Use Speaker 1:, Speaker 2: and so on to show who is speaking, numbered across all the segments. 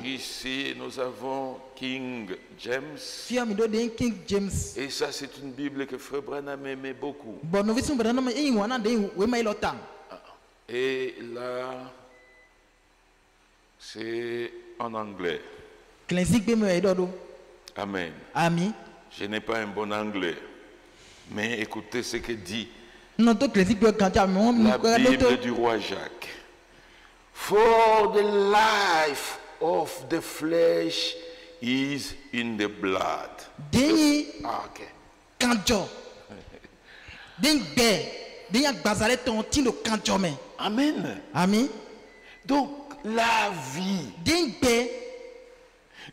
Speaker 1: Ici, nous avons King James. Et ça, c'est une Bible que Frère Branham aimait beaucoup. Et là, c'est en anglais. Amen. Je n'ai pas un bon anglais. Mais écoutez ce que dit la Bible du roi Jacques. For the life of the flesh is in the blood. Okay. Amen.
Speaker 2: Amen.
Speaker 1: Donc la vie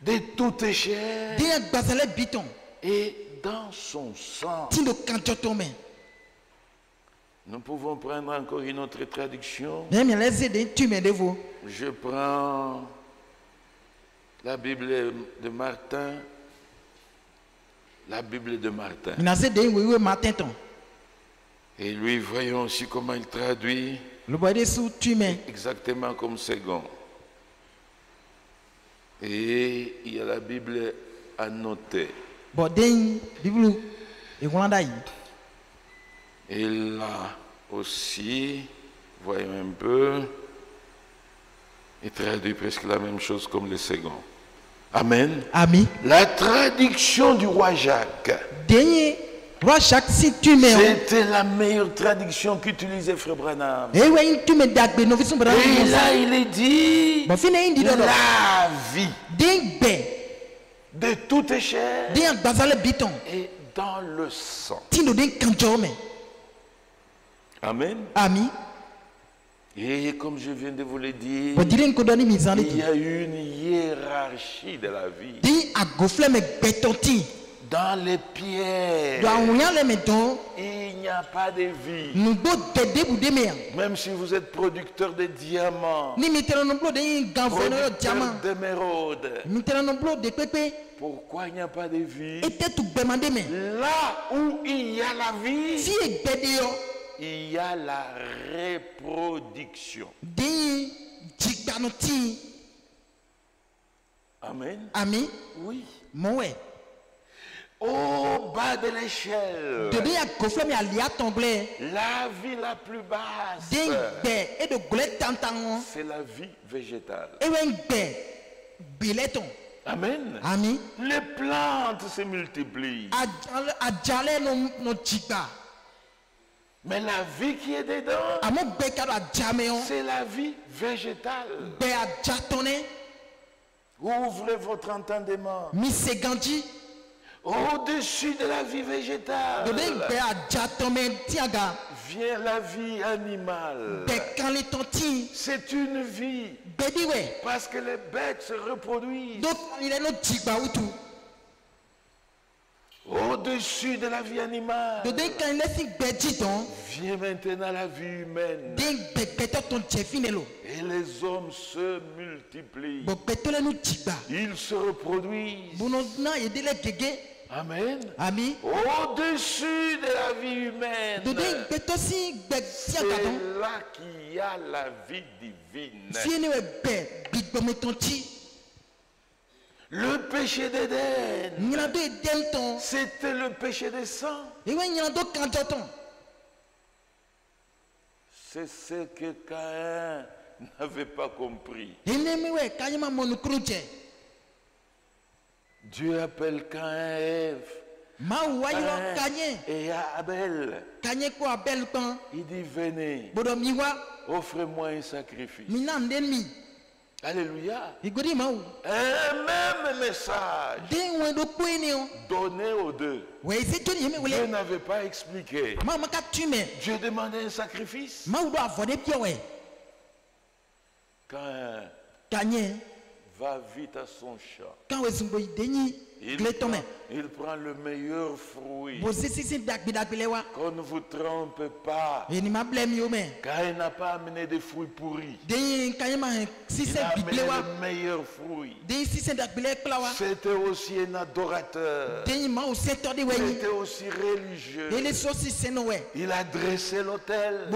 Speaker 1: de toute chair est dans son sang. Nous pouvons prendre encore une autre traduction. Je prends la Bible de Martin. La Bible de Martin. Et lui, voyons aussi comment il traduit. Exactement comme second. Et il y a la Bible annotée. Et là aussi, voyons un peu, il traduit presque la même chose comme le second. Amen.
Speaker 2: Amen.
Speaker 1: La traduction du roi Jacques. C'était la meilleure traduction qu'utilisait Frère Branham. Et là, il est dit la vie de toute chair est dans le sang. Amen.
Speaker 2: Amen.
Speaker 1: Et comme je viens de vous le dire, il y a une hiérarchie de la vie. Dans les pierres, il n'y a pas de vie. Même si vous êtes producteur de diamants, producteur d'émeraudes, pourquoi il n'y a pas de vie? Là où il y a la vie, il y a la reproduction. Amen.
Speaker 2: Amen.
Speaker 1: Oui.
Speaker 2: Mon
Speaker 1: au bas de l'échelle, la vie la plus basse, c'est la vie végétale. Amen.
Speaker 2: Amen.
Speaker 1: Les plantes se multiplient. Mais la vie qui est dedans, c'est la vie végétale. Ouvrez votre entendement. Au-dessus de la vie végétale vient la vie animale. C'est une vie parce que les bêtes se reproduisent. Au-dessus de la vie animale vient maintenant la vie humaine. Et les hommes se multiplient. Ils se reproduisent. Amen.
Speaker 2: Amen.
Speaker 1: Au-dessus de la vie humaine, c'est là qu'il y a la vie divine. Le péché d'Éden, c'était le péché des sang. C'est ce que Caïn n'avait pas compris. Dieu appelle Caïn et Ève. Et Abel. Il dit venez, offrez-moi un sacrifice. Alléluia. Un même message donné aux deux. Dieu n'avait pas expliqué. Dieu demandait un sacrifice. Caïn va vite à son champ. il prend le meilleur fruit. Qu'on ne vous trompe pas. Caïn n'a pas amené des fruits pourris. Il a amené le meilleur fruit. C'était aussi un adorateur. C'était aussi religieux. Il a dressé l'autel.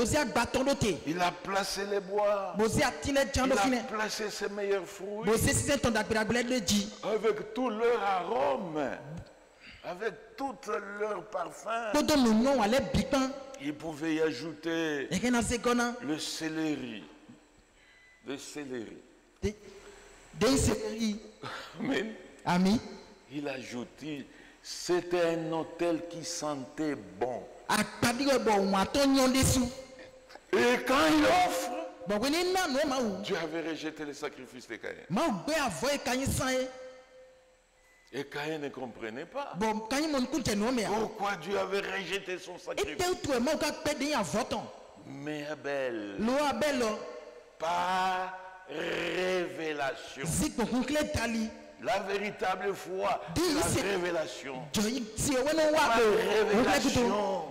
Speaker 1: Il a placé les bois. Il a placé ses meilleurs fruits. Avec tout leur arôme. Avec tout leur parfum. Il pouvait y ajouter le céleri. Le céleri. Amen.
Speaker 2: Ami.
Speaker 1: Il a ajouté, c'était un autel qui sentait bon. Et quand il offre, Dieu avait rejeté le sacrifice de Caïn. Et Caïn ne comprenait pas. Pourquoi Dieu avait rejeté son sacrifice? Mais Abel, par révélation, la véritable foi, la révélation. Par révélation.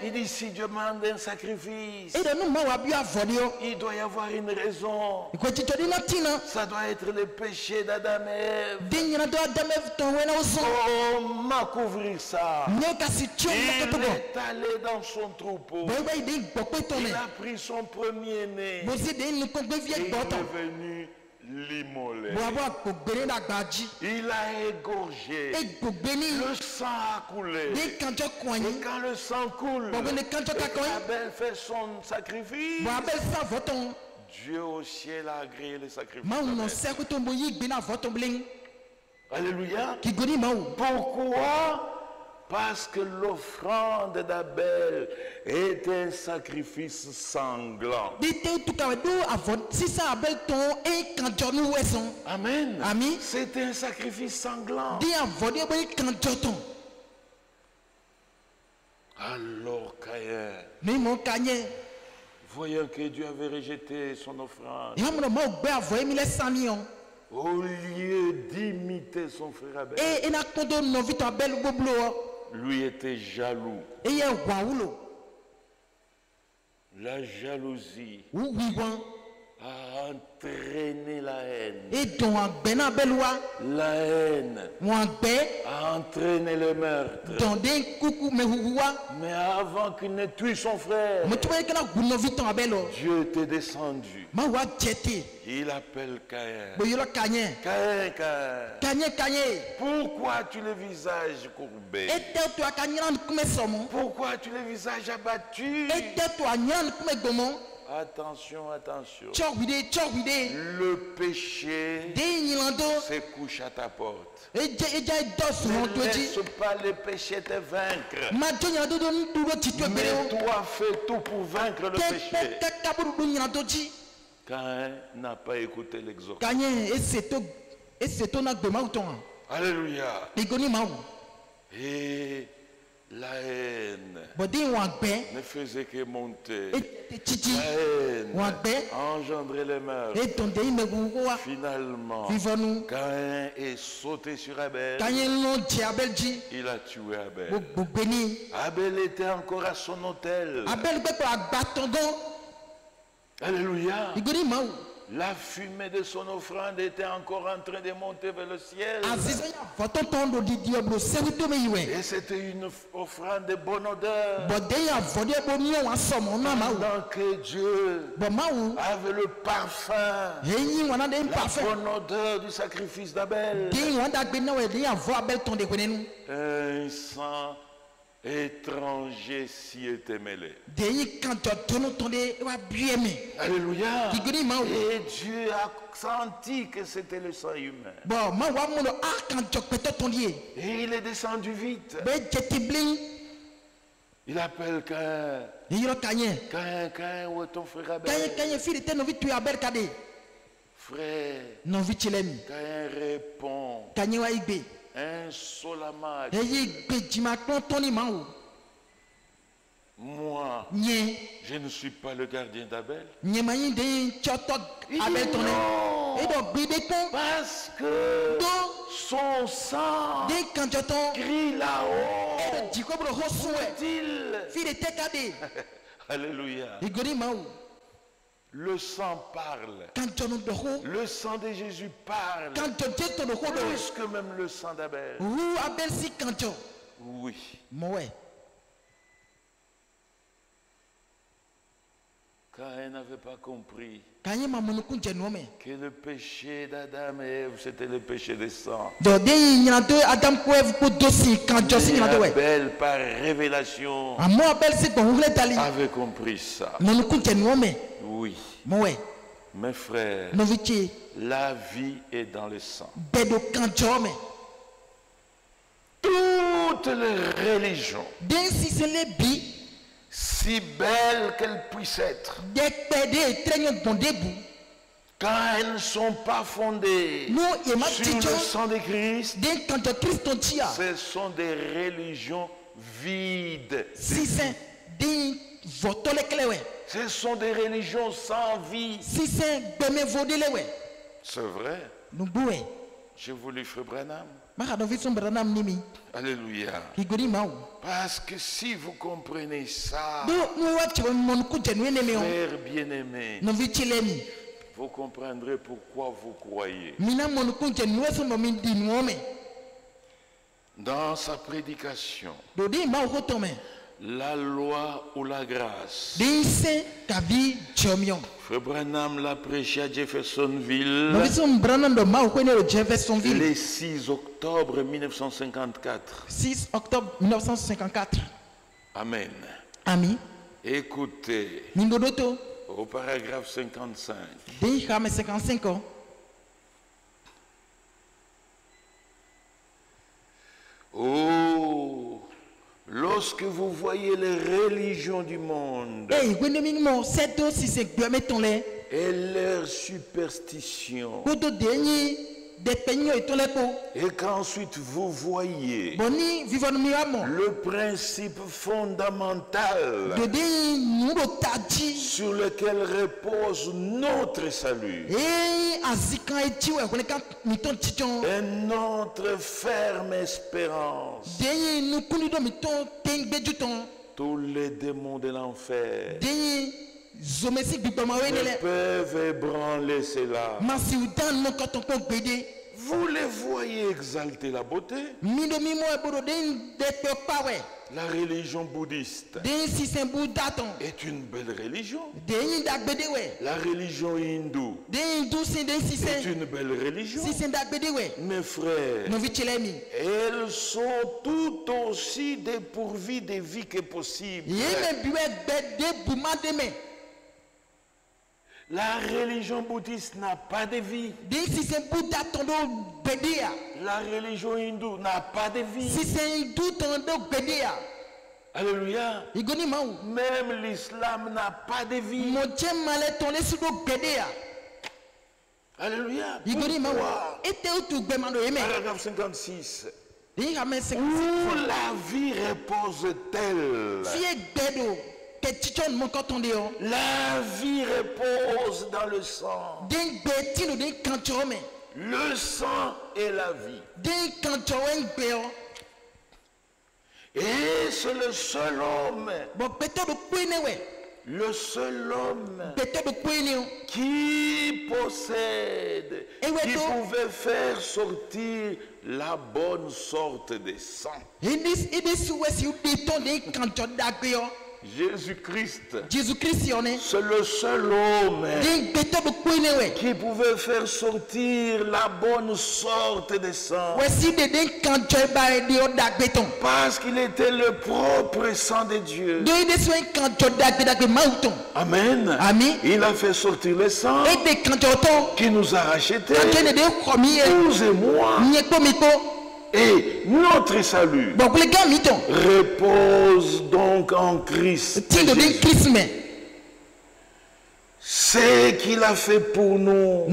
Speaker 1: Il dit, si Dieu demande un sacrifice, il doit y avoir une raison. Ça doit être le péché d'Adam et Ève. Comment couvrir ça? Il est allé dans son troupeau. Il a pris son premier-né. Et il est venu l'immoler. Il a égorgé. Le sang a coulé. Et quand le sang coule, Abel fait son sacrifice. Dieu au ciel a agréé le sacrifice. Alléluia. Pourquoi? Parce que l'offrande d'Abel est un sacrifice sanglant. Amen. C'est un sacrifice sanglant. Alors Caïn, voyant que Dieu avait rejeté son offrande, au lieu d'imiter son frère Abel, lui était jaloux. La jalousie a entraîné la haine. La haine a entraîné le meurtre. Mais avant qu'il ne tue son frère, Dieu était descendu. Il appelle Caïn. Caïn, pourquoi tu le visage courbé? Pourquoi tu le visage abattu? Attention, attention. Le péché se couche à ta porte. Ne laisse pas le péché te vaincre. Mais toi, fais tout pour vaincre le péché. Caïn n'a pas écouté l'exhortation. Alléluia. Et la haine ne faisait que monter. La haine engendrait le meurtre. Finalement, Caïn est sauté sur Abel. Il a tué Abel. Abel était encore à son autel. Alléluia. La fumée de son offrande était encore en train de monter vers le ciel. Et c'était une offrande de bonne odeur. Pendant que Dieu avait le parfum, la bonne odeur du sacrifice d'Abel. Un sang étranger s'y était mêlé. Alléluia. Et Dieu a senti que c'était le sang humain. Et il est descendu vite. Il appelle Caïn. Caïn, où est ton frère Abel? Frère. Caïn répond insolemment. Moi, je ne suis pas le gardien d'Abel. Il dit non. Parce que son sang crie là-haut. Alléluia. Le sang parle. Le sang de Jésus parle. Plus que même le sang d'Abel. Oui. Caïn n'avait pas compris que le péché d'Adam et Ève, c'était le péché des sang. Et Abel, par révélation, avait compris ça. Oui. Mes frères, la vie est dans le sang. Toutes les religions, si belles qu'elles puissent être, quand elles ne sont pas fondées sur le sang de Christ, ce sont des religions vides. Ce sont des religions sans vie. C'est vrai. J'ai voulu frère Branham. Alléluia. Parce que si vous comprenez ça, frère bien-aimé, vous comprendrez pourquoi vous croyez. Dans sa prédication, la loi ou la grâce, frère Branham l'a prêché à Jeffersonville le 6 octobre 1954.
Speaker 2: 6 octobre 1954.
Speaker 1: Amen.
Speaker 2: Amen.
Speaker 1: Écoutez, au paragraphe 55. Oh, lorsque vous voyez les religions du monde et leurs superstitions, et qu'ensuite vous voyez le principe fondamental sur lequel repose notre salut et notre ferme espérance, tous les démons de l'enfer ne peuvent ébranler cela. Vous les voyez exalter la beauté. La religion bouddhiste est une belle religion. La religion hindoue est une belle religion. Mes frères, elles sont tout aussi dépourvues de vie que possible. La religion bouddhiste n'a pas de vie. La religion hindoue n'a pas de vie. Alléluia. Même l'islam n'a pas de vie. Alléluia. Pourquoi? Paragraphe 56. Où la vie repose-t-elle? La vie repose dans le sang. Le sang est la vie. Et c'est le seul homme qui possède, qui pouvait faire sortir la bonne sorte de sang. Jésus-Christ, c'est le seul homme qui pouvait faire sortir la bonne sorte de sang. Parce qu'il était le propre sang de Dieu. Amen. Il a fait sortir le sang qui nous a rachetés, vous et moi. Et notre salut repose donc en Christ. Ce qu'il a fait pour nous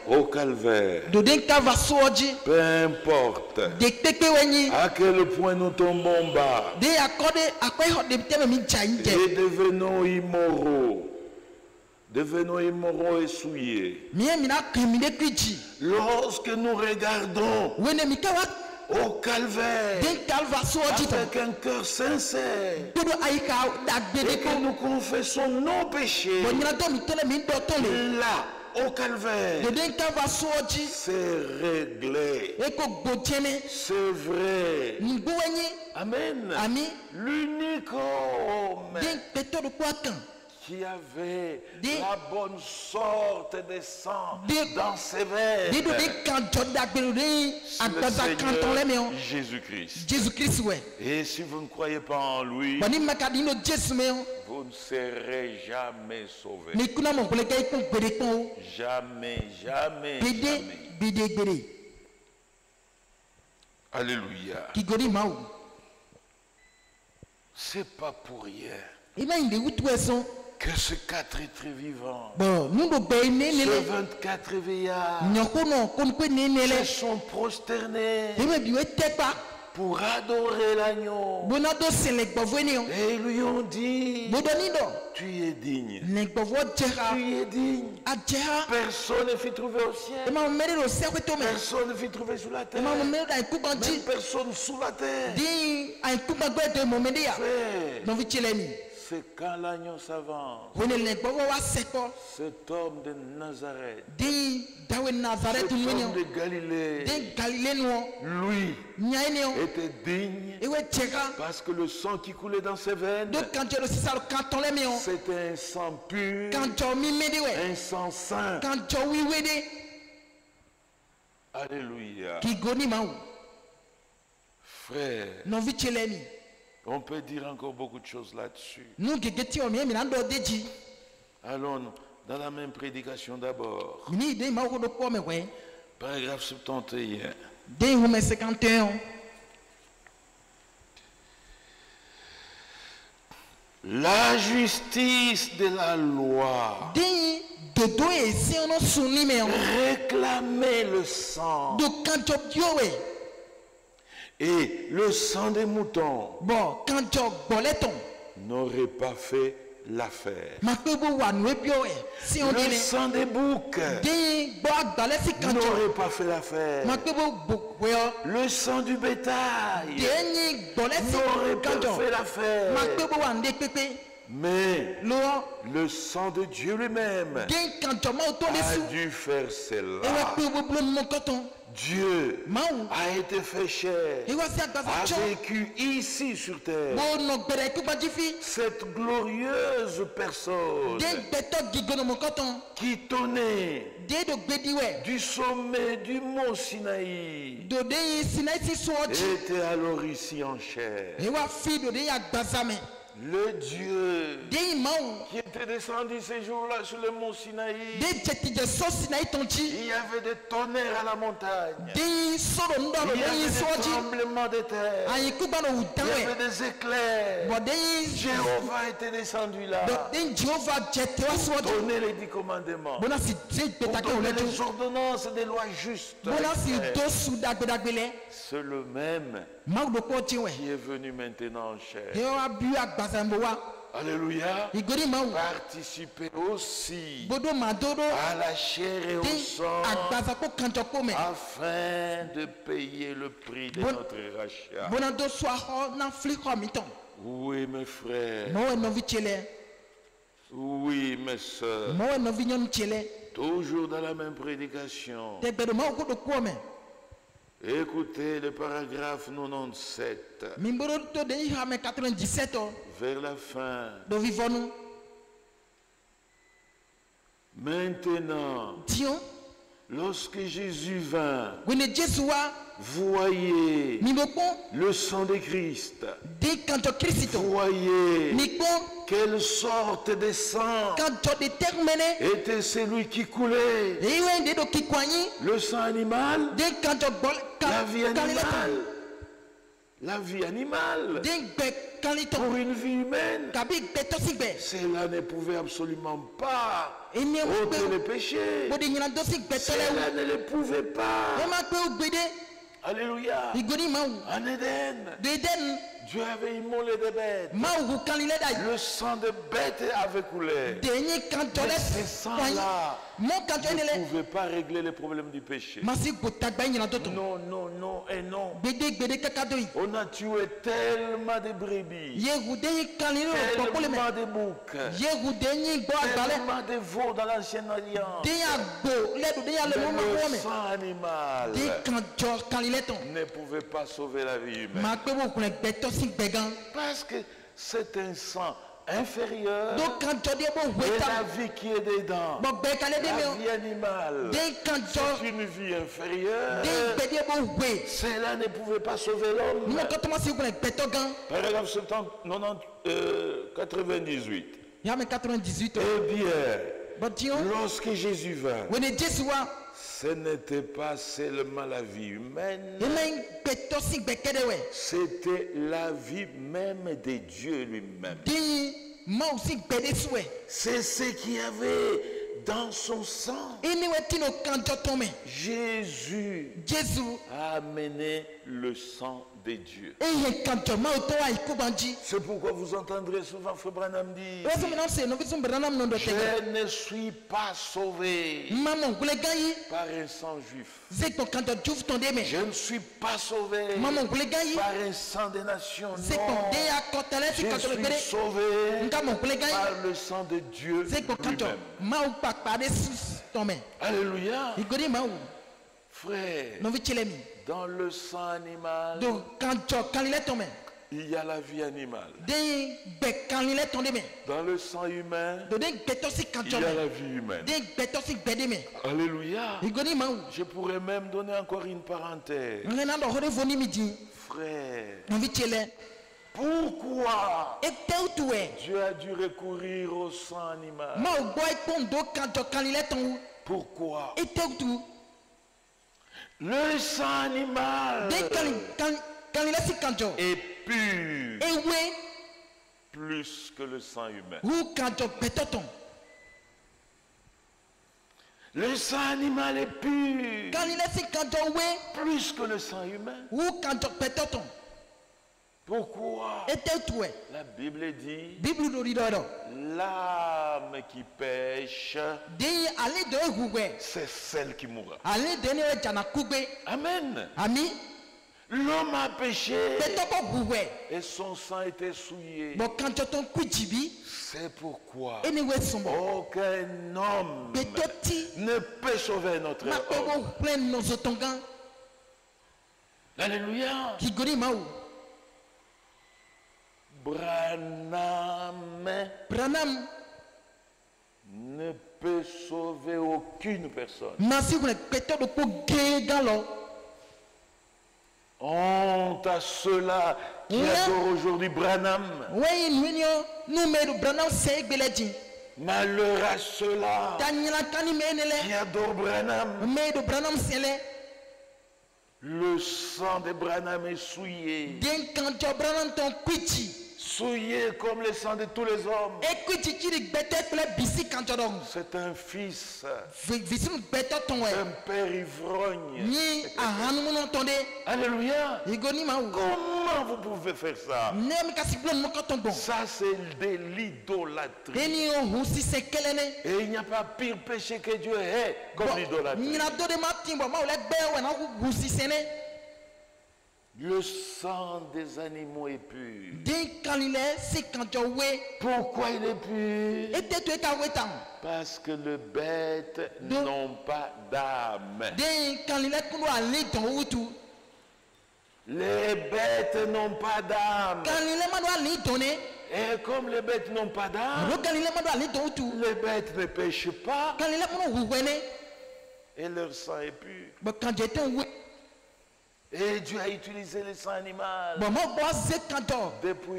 Speaker 1: au calvaire, peu importe à quel point nous tombons bas et devenons immoraux, devenons immoraux et souillés. Lorsque nous regardons au calvaire avec un cœur sincère et que nous confessons nos péchés, là, au calvaire, c'est réglé, c'est vrai. Amen. L'unique homme qui avait la bonne sorte de sang dans ses veines, Jésus-Christ. Et si vous ne croyez pas en lui, vous ne serez jamais sauvés. Jamais. Alléluia. C'est pas pour rien que ce 4 êtres vivants, ce 24 veillards, se sont prosternés pour adorer l'agneau. Et ils lui ont dit, tu es digne. Tu es digne. Personne ne fit trouver au ciel. Personne ne fit trouver sous la terre. Même personne sous la terre. C'est quand l'agneau s'avance, cet homme de Nazareth, cet homme de Galilée, lui était digne parce que le sang qui coulait dans ses veines, c'était un sang pur, un sang saint. Alléluia. Frère, on peut dire encore beaucoup de choses là-dessus. Allons dans la même prédication d'abord. Paragraphe 71. La justice de la loi réclamait le sang. Et le sang des moutons n'aurait pas fait l'affaire. Le sang des boucs n'aurait pas fait l'affaire. Le sang du bétail n'aurait pas fait l'affaire. Mais le sang de Dieu lui-même a dû faire cela. Dieu a été fait chair, a vécu ici sur terre. Cette glorieuse personne qui tenait du sommet du mont Sinaï était alors ici en chair. Le Dieu qui était descendu ces jours-là sur le mont Sinaï, il y avait des tonnerres à la montagne, il y avait des tremblements de terre, il y avait des éclairs. Jéhovah était descendu là pour donner les 10 commandements, pour donner les ordonnances des lois justes. C'est le même qui est venu maintenant en chair. Alléluia. Participer aussi à la chair et au sang afin de payer le prix de notre rachat. Oui, mes frères. Oui, mes soeurs. Toujours dans la même prédication. Écoutez le paragraphe 97. Vers la fin. Maintenant, lorsque Jésus vint, voyez le sang de Christ. Voyez quelle sorte de sang était celui qui coulait. Le sang animal, la vie animale. La vie animale pour une vie humaine, cela ne pouvait absolument pas ôter le péché. Cela ne le pouvait pas. Alléluia. En Éden, Dieu avait immolé des bêtes. Le sang des bêtes avait coulé. Ces sangs-là ne pouvaient pas régler les problèmes du péché. Non, non, non et non. On a tué tellement de brebis, tellement de boucs, tellement de veaux dans l'ancienne alliance. Le sang animal ne pouvait pas sauver la vie humaine. Parce que c'est un sang inférieur et la vie qui est dedans, la vie animale, c'est une vie inférieure. Cela ne pouvait pas sauver l'homme. Paragraphe 98. Eh bien, lorsque Jésus vint, ce n'était pas seulement la vie humaine, c'était la vie même de Dieu lui-même. C'est ce qu'il y avait dans son sang. Jésus a amené le sang de Dieu. C'est pourquoi vous entendrez souvent Frère Branham dire: je ne suis pas sauvé par un sang juif. Je ne suis pas sauvé par un sang des nations. Non. Je suis sauvé par le sang de Dieu lui-même. Alléluia. Frère, dans le sang animal, il y a la vie animale. Dans le sang humain, il y a la vie humaine. Alléluia. Je pourrais même donner encore une parenthèse. Frère, pourquoi Dieu a dû recourir au sang animal? Pourquoi? Le sang animal est pur plus que le sang humain. Le sang animal est pur plus que le sang humain. Pourquoi? La Bible dit: l'âme qui pêche, c'est celle qui mourra. Amen. L'homme a péché et son sang était souillé. C'est pourquoi aucun homme ne peut sauver notre homme. Alléluia. Branham ne peut sauver aucune personne. Honte à ceux-là qui adorent aujourd'hui Branham. Malheur à ceux-là qui adorent Branham. Le sang de Branham est souillé. Souillé comme le sang de tous les hommes. C'est un fils, un père ivrogne. Alléluia. Comment vous pouvez faire ça? Ça, c'est de l'idolâtrie. Et il n'y a pas pire péché que Dieu ait comme l'idolâtrie. Le sang des animaux est pur. Pourquoi il est pur? Parce que les bêtes n'ont pas d'âme. Les bêtes n'ont pas d'âme. Et comme les bêtes n'ont pas d'âme, les bêtes ne pêchent pas. Et leur sang est pur. Et Dieu a utilisé le sang animal depuis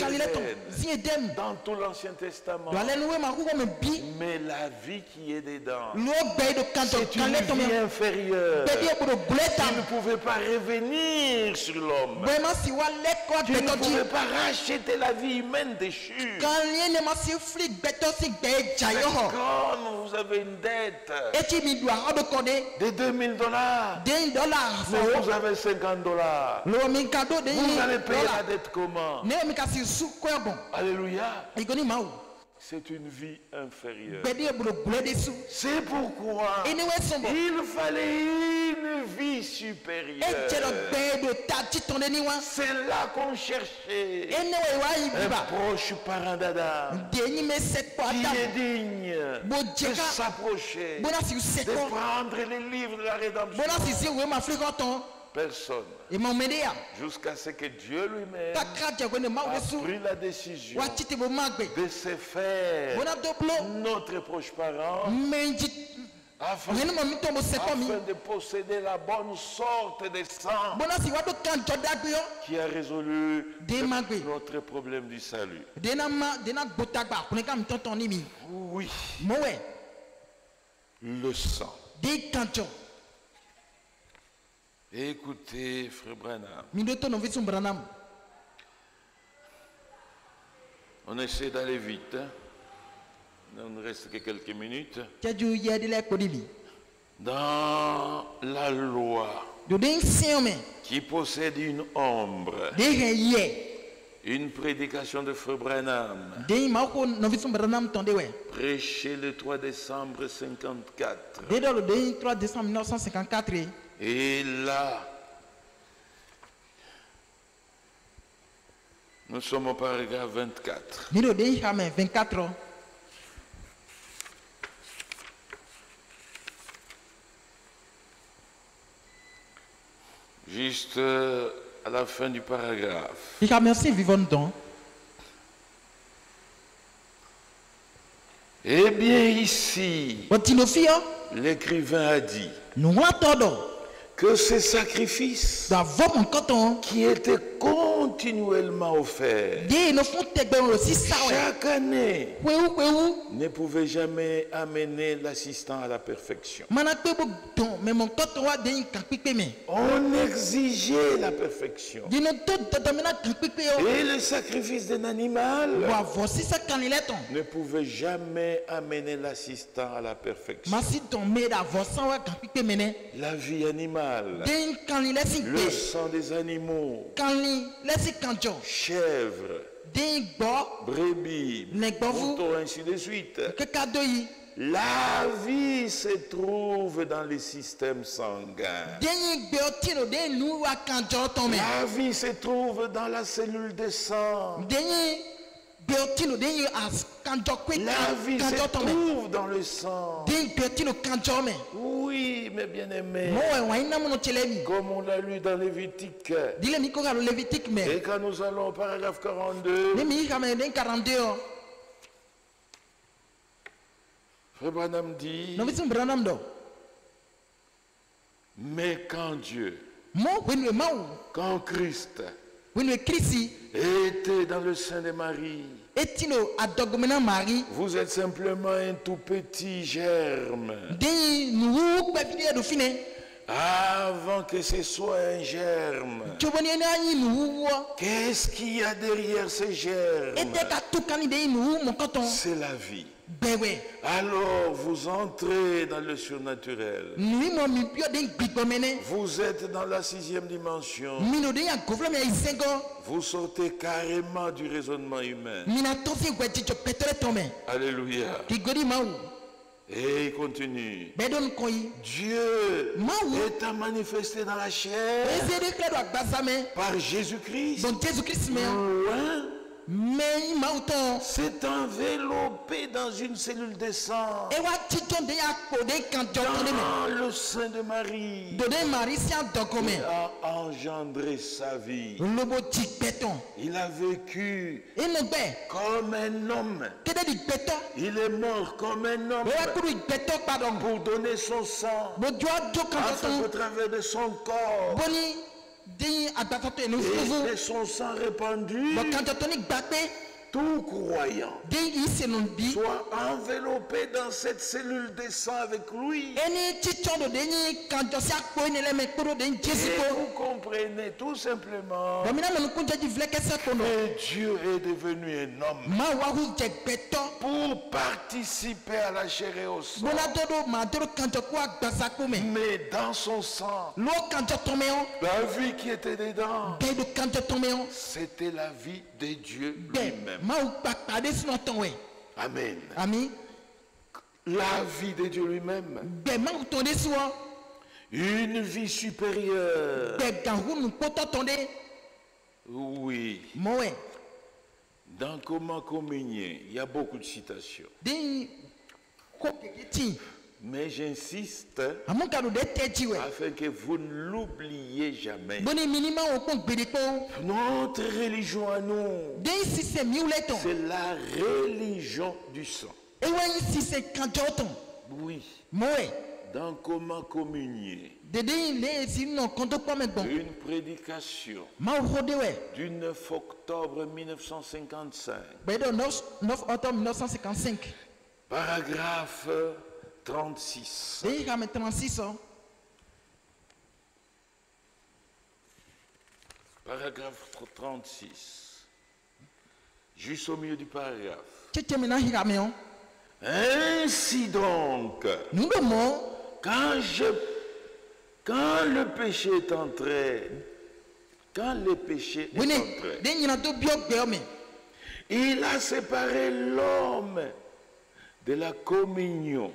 Speaker 1: Éden, dans tout l'Ancien Testament. Mais la vie qui est dedans, c'est une vie inférieure qui ne pouvait pas revenir sur l'homme. Tu ne pouvais pas racheter la vie humaine déchue. C'est comme vous avez une dette de $2000, mais vous avez $50. Vous allez payer la dette comment? Alléluia. C'est une vie inférieure. C'est pourquoi il fallait une vie supérieure. C'est là qu'on cherchait un proche parent d'Adam qui est digne de s'approcher, de prendre les livres de la rédemption. Personne. Jusqu'à ce que Dieu lui-même a pris la décision de se faire notre proche parent afin de posséder la bonne sorte de sang qui a résolu notre problème du salut. Oui. Le sang. Écoutez, frère Branham. On essaie d'aller vite. Hein? Il ne reste que quelques minutes. Dans la loi qui possède une ombre, une prédication de frère Branham, prêché le 3 décembre 1954.
Speaker 2: Le 3 décembre 1954.
Speaker 1: Et là, nous sommes au paragraphe 24. Juste à la fin du paragraphe. Eh bien ici, l'écrivain a dit que ces sacrifices qui étaient continuellement offerts chaque année ne pouvaient jamais amener l'assistant à la perfection. On exigeait la perfection. Et le sacrifice d'un animal ne pouvait jamais amener l'assistant à la perfection. La vie animale, le sang des animaux, chèvres, brebis, moutons, ainsi de suite. La vie se trouve dans les systèmes sanguins. La vie se trouve dans la cellule de sang. La vie se trouve dans le sang. Oui, mes bien-aimés. Comme on l'a lu dans Lévitique. Et quand nous allons au paragraphe 42. Frère Branham dit. Mais quand Dieu, quand Christ était dans le sein de Marie, vous êtes simplement un tout petit germe. Avant que ce soit un germe, qu'est-ce qu'il y a derrière ce germe? C'est la vie. Alors vous entrez dans le surnaturel. Vous êtes dans la 6e dimension. Vous sortez carrément du raisonnement humain. Alléluia. Et il continue. Dieu est manifesté dans la chair par Jésus-Christ. C'est enveloppé dans une cellule de sang dans le sein de Marie. Il a engendré sa vie. Il a vécu comme un homme. Il est mort comme un homme pour donner son sang afin qu'au travers de son corps et de son sang répandu,
Speaker 3: tout croyant soit enveloppé dans cette cellule de sang avec lui. Et vous comprenez tout simplement que Dieu est devenu un homme pour participer à la chair et au sang. Mais dans son sang, la vie qui était dedans, c'était la vie de Dieu lui-même. Amen.
Speaker 1: Amen.
Speaker 3: La vie de Dieu lui-même. Une vie supérieure. Oui. Dans Comment communier, il y a beaucoup de citations. Mais j'insiste afin que vous ne l'oubliez jamais. Notre religion à nous, c'est la religion du sang. Oui. Dans Comment communier, une prédication du 9 octobre 1955. Paragraphe 36. Paragraphe 36. Juste au milieu du paragraphe. Ainsi donc, quand le péché est entré, il a séparé l'homme de la communion.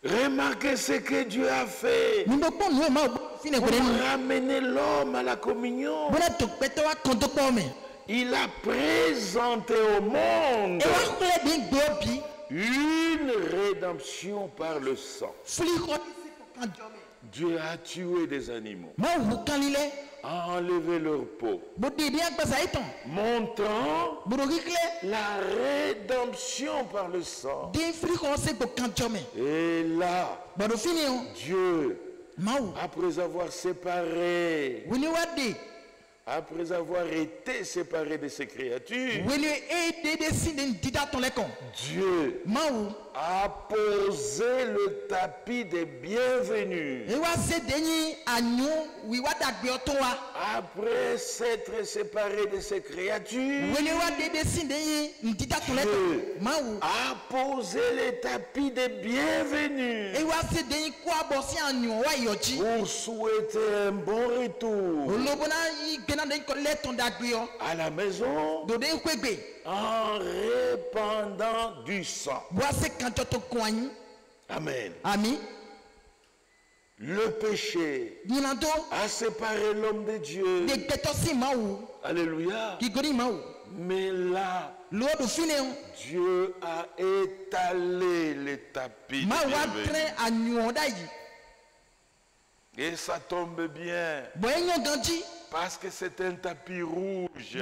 Speaker 3: Remarquez ce que Dieu a fait pour ramener l'homme à la communion. Il a présenté au monde une rédemption par le sang. Dieu a tué des animaux, a enlevé leur peau, montrant la rédemption par le sang. Et là, Dieu, après avoir séparé, après avoir été séparé de ses créatures, Dieu a posé le tapis des bienvenus. Après s'être séparé de ses créatures, Dieu a posé le tapis des bienvenus pour souhaiter un bon retour à la maison en répandant du sang. Amen. Le péché a séparé l'homme de Dieu. Alléluia. Mais là, Dieu a étalé les tapis. Et ça tombe bien. Parce que c'est un tapis rouge.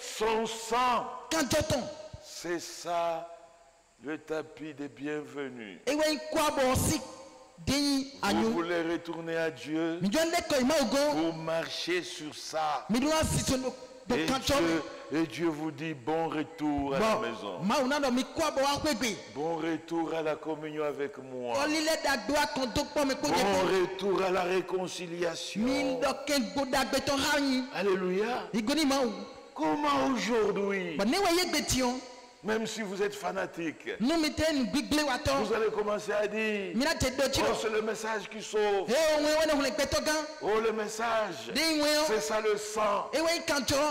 Speaker 3: Son sang, c'est ça, le tapis des bienvenus. Vous voulez retourner à Dieu pour marcher sur ça. Et Dieu vous dit bon retour à la maison. Bon retour à la communion avec moi. Bon retour à la réconciliation. Alléluia. Comment aujourd'hui, même si vous êtes fanatique, vous allez commencer à dire, oh, c'est le message qui sauve. Oh, le message, c'est ça le sang.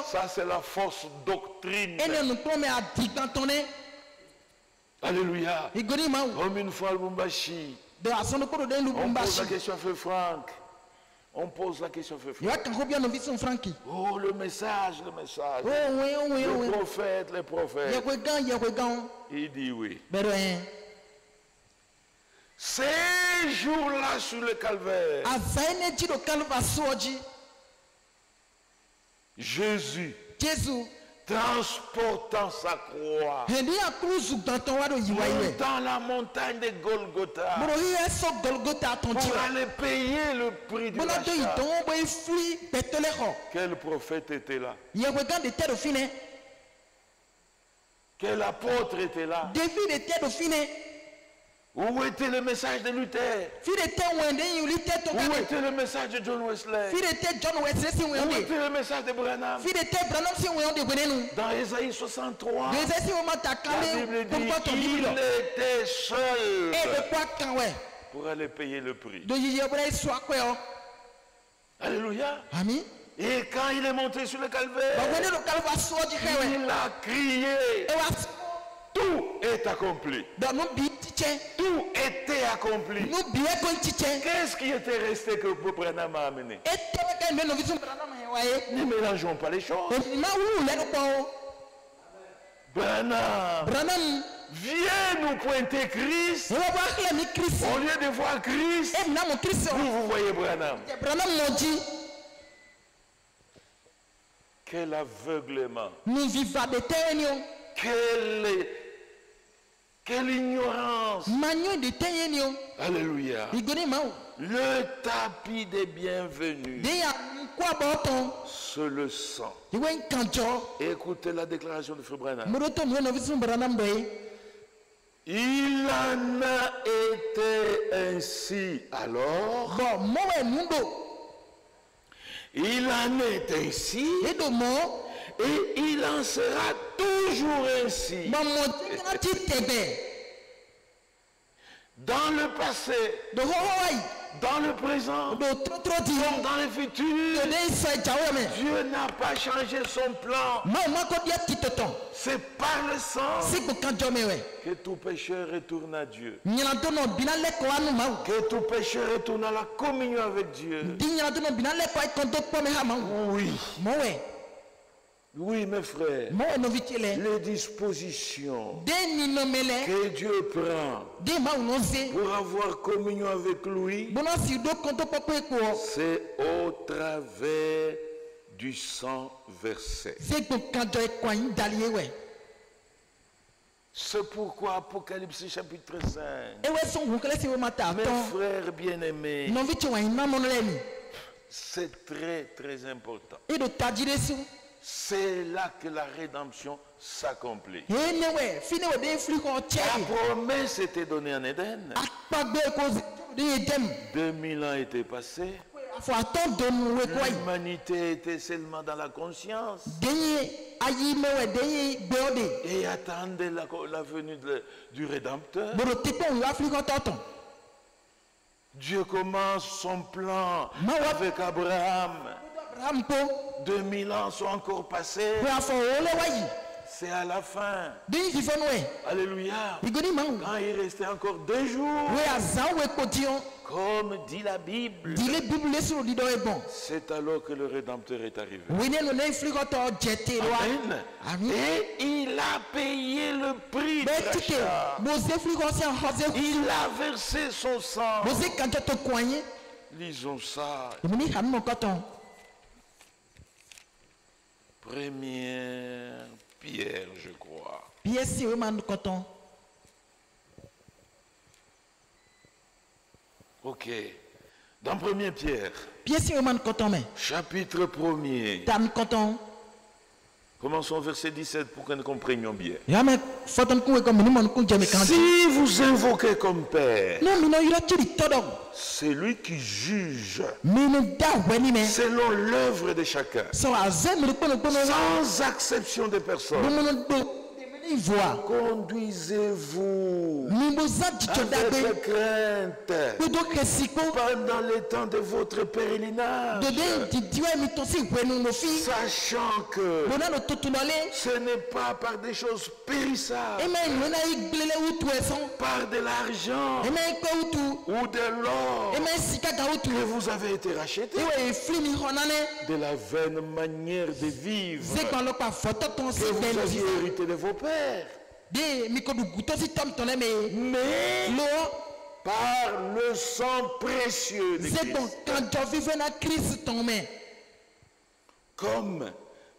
Speaker 3: Ça, c'est la fausse doctrine. Alléluia. Comme une fois, Lubumbashi, on pose la question à Frère Franck. On pose la question à Frère Franck. Oh, le message. Les prophètes. Il dit oui. Ces jours-là sur le calvaire, Jésus transportant sa croix dans la montagne de Golgotha pour aller payer le prix du rachat. Quel prophète était là? Quel apôtre était là? Où était le message de Luther? Où était le message de John Wesley? Où était le message de Branham? Dans Ésaïe 63, la Bible dit qu'il était seul pour aller payer le prix. Alléluia.
Speaker 1: Amen.
Speaker 3: Et quand il est monté sur le calvaire, il a crié. Tout est accompli. Tout était accompli. Qu'est-ce qui était resté que Branham a amené? Ne mélangeons pas les choses. Branham vient nous pointer Christ. Au lieu de voir Christ, vous voyez Branham. Quel aveuglement. Quelle ignorance. Alléluia. Le tapis des bienvenus. C'est le sang. Écoutez la déclaration de Frère Branham. Il en a été ainsi alors. Il en est ainsi. Et il en sera toujours ainsi. Dans le passé, dans le présent, comme dans le futur, Dieu n'a pas changé son plan. C'est par le sang que tout pécheur retourne à Dieu. Que tout pécheur retourne à la communion avec Dieu. Oui, mes frères, les dispositions que Dieu prend pour avoir communion avec lui, c'est au travers du sang versé. C'est pourquoi Apocalypse chapitre 5, mes frères bien-aimés, c'est très très important. C'est là que la rédemption s'accomplit. La promesse était donnée en Éden. 2000 ans étaient passés. L'humanité était seulement dans la conscience et attendait la venue du Rédempteur. Dieu commence son plan avec Abraham. 2000 ans sont encore passés. C'est à la fin. Alléluia. Quand il restait encore 2 jours, comme dit la Bible, c'est alors que le Rédempteur est arrivé. Amen. Et il a payé le prix de rachat. Il a versé son sang. Lisons ça. Première Pierre, je crois. Ok. Dans 1er Pierre, chapitre 1er. Commençons au verset 17 pour que nous comprenions bien. Si vous invoquez comme Père, c'est lui qui juge selon l'œuvre de chacun, sans exception de personne. Conduisez-vous avec crainte pendant les temps de votre pèlerinage, sachant que ce n'est pas par des choses périssables, par de l'argent ou de l'or que vous avez été rachetés, de la vaine manière de vivre que vous aviez hérité de vos pères. Mais par le sang précieux de Christ, comme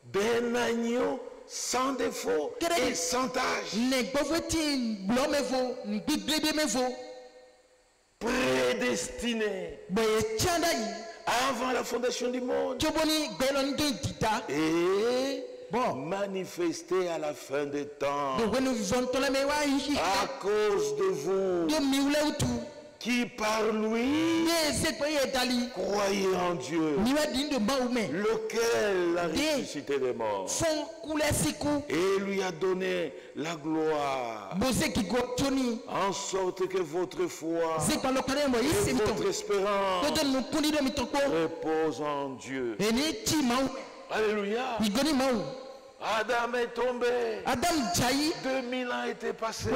Speaker 3: d'un agneau sans défaut et sans tâche. Prédestiné avant la fondation du monde et manifesté à la fin des temps à cause de vous qui par lui croyez en Dieu, lequel a ressuscité les morts et lui a donné la gloire, en sorte que votre foi et votre espérance repose en Dieu. Alléluia. Adam est tombé. 2000 ans étaient passés.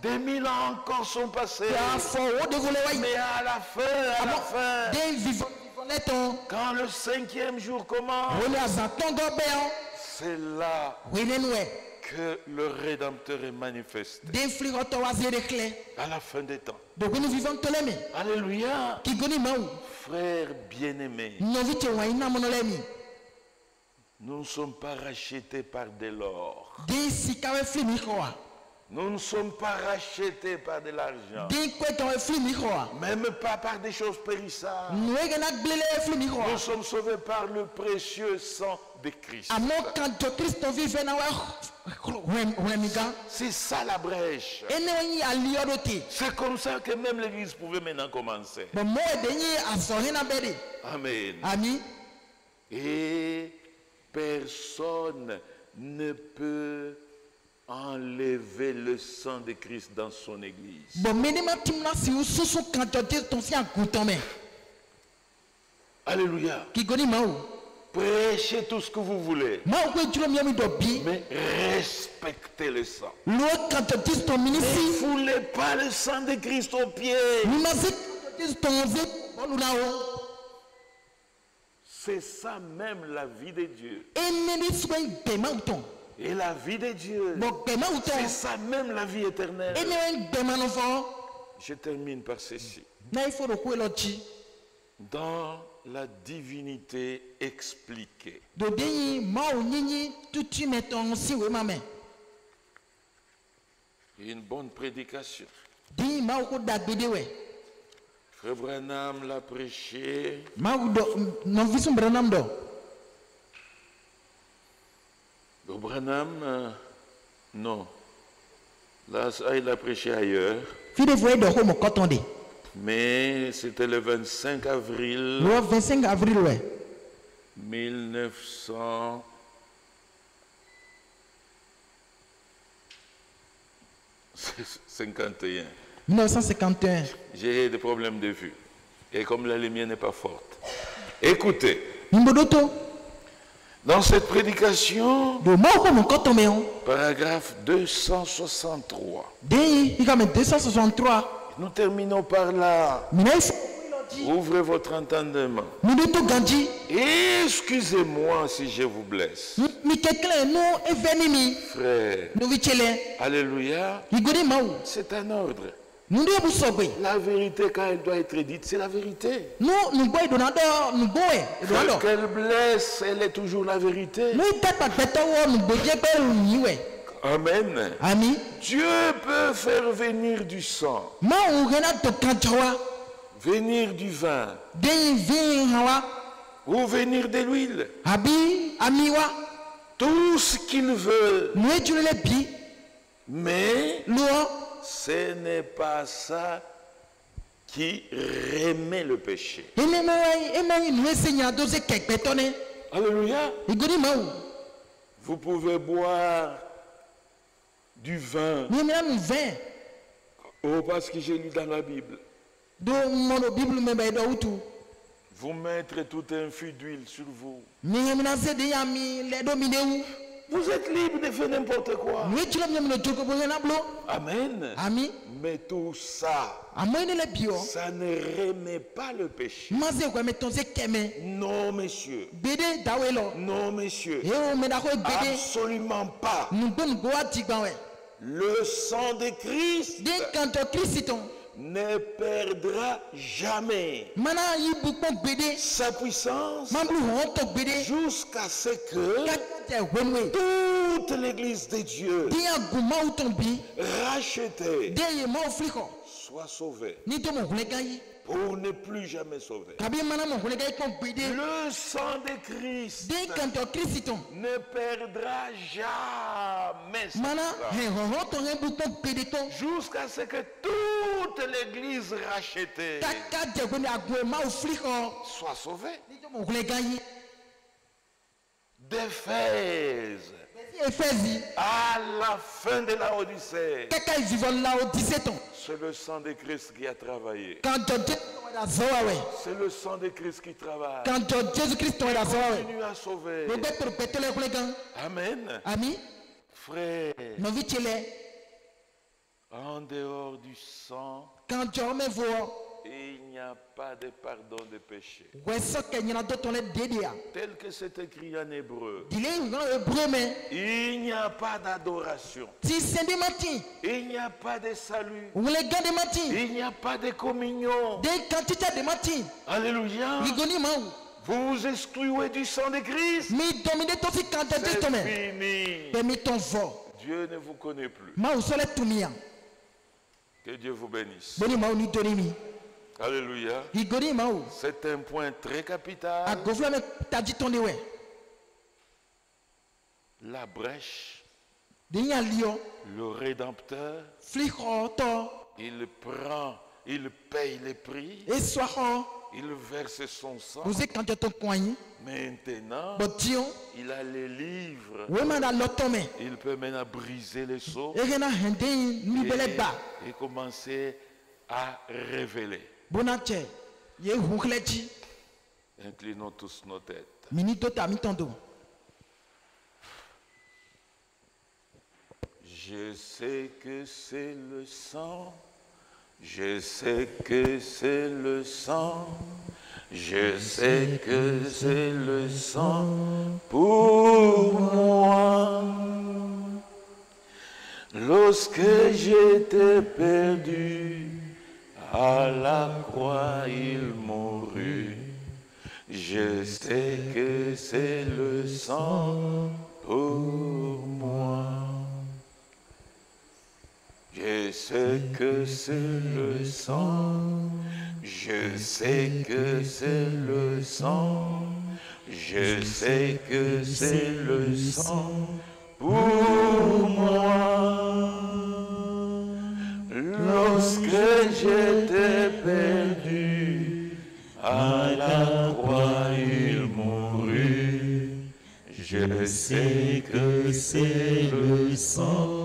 Speaker 3: 2000 ans encore sont passés. Mais à la fin, quand le 5e jour commence, c'est là que le Rédempteur est manifesté. À la fin des temps. Alléluia. Frères bien-aimés, nous ne sommes pas rachetés par de l'or. Nous ne sommes pas rachetés par de l'argent. Même pas par des choses périssables. Nous sommes sauvés par le précieux sang de Christ. C'est ça la brèche. C'est comme ça que même l'église pouvait maintenant commencer. Amen. Et personne ne peut enlever le sang de Christ dans son église. Alléluia. Prêchez tout ce que vous voulez, mais respectez le sang. Ne foulez pas le sang de Christ aux pieds. C'est ça même la vie de Dieu. Et la vie de Dieu, c'est ça même la vie éternelle. Je termine par ceci. Dans la divinité expliquée, une bonne prédication. Frère Branham l'a prêché. Le Branham, non. Là, il a prêché ailleurs. Mais c'était le 25 avril. 1951. J'ai des problèmes de vue. Et comme la lumière n'est pas forte. Écoutez. Dans cette prédication, paragraphe 263. Nous terminons par là. Ouvrez votre entendement. Excusez-moi si je vous blesse. Frère. Alléluia. C'est un ordre. La vérité, quand elle doit être dite, c'est la vérité. Qu'elle blesse, elle est toujours la vérité. Amen. Dieu peut faire venir du sang, venir du vin, ou venir de l'huile. Tout ce qu'il veut. Mais ce n'est pas ça qui remet le péché. Alléluia. Vous pouvez boire du vin. Oh, parce que j'ai lu dans la Bible. Vous mettre tout un fût d'huile sur vous. Vous êtes libre de faire n'importe quoi. Amen. Mais tout ça, ça ne remet pas le péché. Non, monsieur. Non, monsieur. Absolument pas. Le sang de Christ ne perdra jamais sa puissance jusqu'à ce que toute l'église de Dieu rachetée soit sauvée pour ne plus jamais sauver. Le sang de Christ ne perdra jamais jusqu'à ce que toute l'église rachetée soit sauvée. D'Éphèse à la fin de la Odyssée, c'est le sang de Christ qui a travaillé. C'est le sang de Christ qui travaille. Continue à sauver. Amen. Frère, en dehors du sang, il n'y a pas de pardon de péché. Tel que c'est écrit en hébreu. Il n'y a pas d'adoration. Il n'y a pas de salut. Il n'y a pas de communion. Alléluia. Vous vous excluez du sang de Christ. C'est fini. Dieu ne vous connaît plus. Que Dieu vous bénisse. Alléluia. C'est un point très capital. La brèche, le Rédempteur, il prend, il paye les prix, il verse son sang. Maintenant, il a les livres. Il peut maintenant briser les sceaux et commencer à révéler. Inclinons tous nos têtes. Je sais que c'est le sang. Je sais que c'est le sang. Je sais que c'est le sang pour moi. Lorsque j'étais perdu, à la croix il mourut. Je sais que c'est le sang pour moi. Je sais que c'est le sang. Je sais que c'est le sang. Je sais que c'est le sang pour moi. Lorsque j'étais perdu, à la croix il mourut. Je sais que c'est le sang